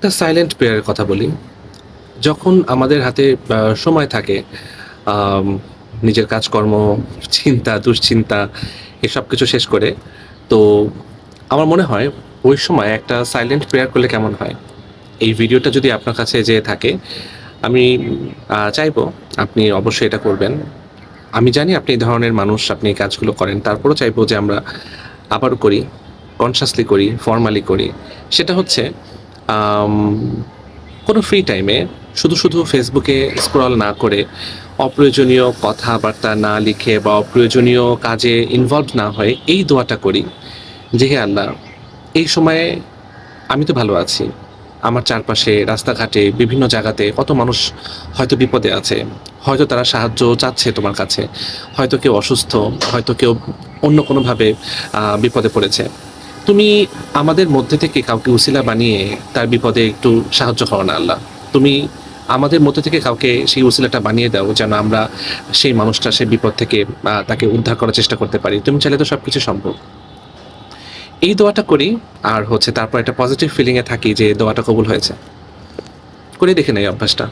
একটা সাইলেন্ট প্রেয়ারের কথা বলি। যখন আমাদের হাতে সময় থাকে, আম নিজের কাজকর্ম, চিন্তা, দুশ্চিন্তা এসব কিছু শেষ করে, তো আমার মনে হয় ওই সময় একটা সাইলেন্ট প্রেয়ার করলে কেমন হয়? এই ভিডিওটা যদি আপনার কাছে যেয়ে থাকে, আমি চাইবো আপনি অবশ্যই এটা করবেন। আমি জানি আপনি এই ধরনের মানুষ, আপনি এই কাজগুলো করেন। তারপরেও চাইবো যে আমরা আবারও করি, কনশাসলি করি, ফরমালি করি। সেটা হচ্ছে আম কোনো ফ্রি টাইমে শুধু ফেসবুকে স্ক্রল না করে, অপ্রয়োজনীয় কথাবার্তা না লিখে বা অপ্রয়োজনীয় কাজে ইনভলভড না হয়ে এই দোয়াটা করি যে, হে আল্লাহ, এই সময়ে আমি তো ভালো আছি। আমার চারপাশে রাস্তাঘাটে বিভিন্ন জায়গাতে কত মানুষ হয়তো বিপদে আছে। হয়তো তারা সাহায্য চাচ্ছে তোমার কাছে। হয়তো কেউ অসুস্থ, হয়তো কেউ অন্য কোনোভাবে বিপদে পড়েছে। তুমি আমাদের মধ্যে থেকে কাউকে উসিলা বানিয়ে তার বিপদে একটু সাহায্য করো না আল্লাহ। তুমি আমাদের মধ্যে থেকে কাউকে সেই উসিলাটা বানিয়ে দাও যেন আমরা সেই মানুষটা সে বিপদ থেকে তাকে উদ্ধার করার চেষ্টা করতে পারি। তুমি চাইলে তো সবকিছু সম্ভব। এই দোয়াটা করি আর হচ্ছে তারপর একটা পজিটিভ ফিলিং এ থাকি যে দোয়াটা কবুল হয়েছে। করে দেখে নেই অভ্যাসটা।